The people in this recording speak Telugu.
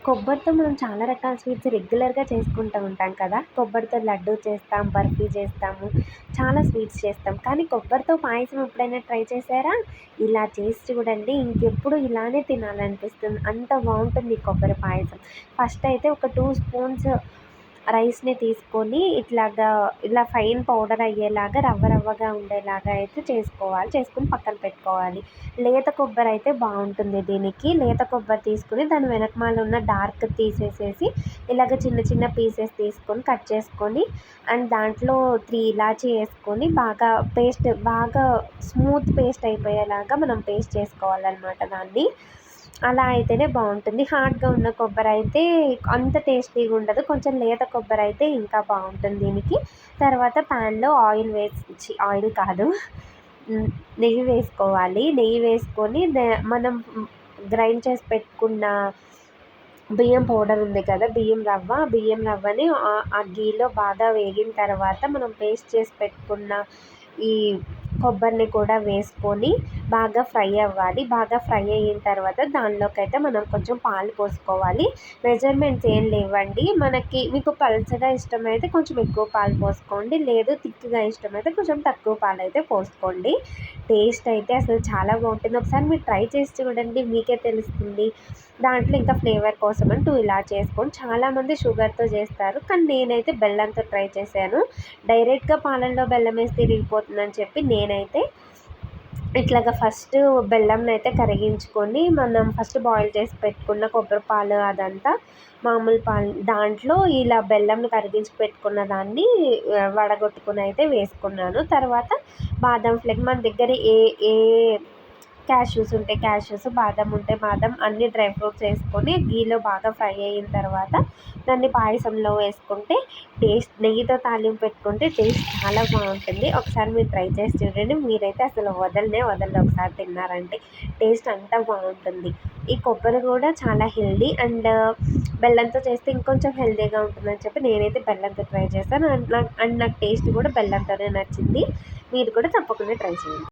కొబ్బరితో మనం చాలా రకాల స్వీట్స్ రెగ్యులర్‌గా చేసుకుంటూ ఉంటాం కదా! కొబ్బరితో లడ్డూ చేస్తాం, బర్ఫీ చేస్తాము, చాలా స్వీట్స్ చేస్తాం. కానీ కొబ్బరితో పాయసం ఎప్పుడైనా ట్రై చేశారా? ఇలా చేసి చూడండి. ఇంకెప్పుడు ఇలానే తినాలనిపిస్తుంది. అంత బావుంటుంది ఈ కొబ్బరి పాయసం. ఫస్ట్ అయితే ఒక 2 స్పూన్స్ రైస్‌ని తీసుకొని ఇలా ఫైన్ పౌడర్ అయ్యేలాగా రవ్వ రవ్వగా ఉండేలాగా అయితే చేసుకోవాలి. చేసుకొని పక్కన పెట్టుకోవాలి. లేత కొబ్బరి అయితే బావుంటుంది దీనికి. లేత కొబ్బరి తీసుకొని దాని వెనకమాల ఉన్న డార్క్ తీసేసేసి ఇలాగ చిన్న చిన్న పీసెస్ తీసుకొని కట్ చేసుకొని అండ్ దాంట్లో 3 ఇలాచీ ఏసుకొని బాగా స్మూత్ పేస్ట్ అయిపోయేలాగా మనం పేస్ట్ చేసుకోవాలనమాట దాన్ని. అలా అయితేనే బావుంటుంది. హార్డ్‌గా ఉన్న కొబ్బరయితే అంత టేస్టీగా ఉండదు. కొంచెం లేత కొబ్బరయితే ఇంకా బావుంటుంది దీనికి. తర్వాత ప్యాన్‌లో ఆయిల్ కాదు, నెయ్యి వేసుకోవాలి. నెయ్యి వేసుకొని మనం గ్రైండ్ చేసి పెట్టుకున్న బియ్యం పౌడర్ ఉంది కదా! బియ్యం రవ్వని ఆ ఘీలో బాగా వేగిన తర్వాత మనం పేస్ట్ చేసి పెట్టుకున్న ఈ కొబ్బరిని కూడా వేసుకొని బాగా ఫ్రై అవ్వాలి. బాగా ఫ్రై అయిన తర్వాత దానిలోకైతే మనం కొంచెం పాలు పోసుకోవాలి. మెజర్మెంట్స్ ఏం లేవండి. మీకు పల్చగా ఇష్టమైతే కొంచెం ఎక్కువ పాలు పోసుకోండి. లేదు థిక్‌గా ఇష్టమైతే కొంచెం తక్కువ పాలైతే పోసుకోండి. టేస్ట్ అయితే అసలు చాలా బావుంటుంది. ఒకసారి మీరు ట్రై చేసి చూడండి. మీకే తెలుస్తుంది. దాంట్లో ఇంకా ఫ్లేవర్ కోసమని 2 ఇలాచీ ఏసుకొని చాలామంది షుగర్‌తో చేస్తారు. కానీ నేనైతే బెల్లంతో ట్రై చేశాను. డైరెక్ట్‌గా పాలల్లో బెల్లం ఏస్తే ఇరిగిపోతుందని చెప్పి నేనైతే ఇట్లాగా ఫస్ట్ బెల్లంనైతే కరిగించుకొని మనం ఫస్ట్ బాయిల్ చేసి పెట్టుకున్న కొబ్బరి పాలు అదంతా మామూలు పాలు దాంట్లో ఇలా బెల్లంని కరిగించి పెట్టుకున్న దాన్ని వడగొట్టుకొని అయితే వేసుకున్నాను. తర్వాత బాదం ఫ్లేక్ మన దగ్గర ఏ ఏ క్యాష్యూస్ ఉంటే క్యాష్యూస్, బాదం ఉంటే బాదం అన్ని డ్రై ఫ్రూట్స్ వేసుకొని ఘీలో బాగా ఫ్రై అయిన తర్వాత దాన్ని పాయసంలో వేసుకుంటే నెయ్యితో తాలింపు పెట్టుకుంటే టేస్ట్ చాలా బావుంటుంది. ఒకసారి మీరు ట్రై చేసి చూడండి. మీరైతే అసలు వదలరు ఒకసారి తిన్నారంటే. టేస్ట్ అంతా బావుంటుంది. ఈ కొబ్బరి కూడా చాలా హెల్తీ అండ్ బెల్లంతో చేస్తే ఇంకొంచెం హెల్తీగా ఉంటుందని చెప్పి నేనైతే బెల్లంతో ట్రై చేశాను. అండ్ నాకు టేస్ట్ కూడా బెల్లంతోనే నచ్చింది. మీరు కూడా తప్పకుండా ట్రై చేయండి.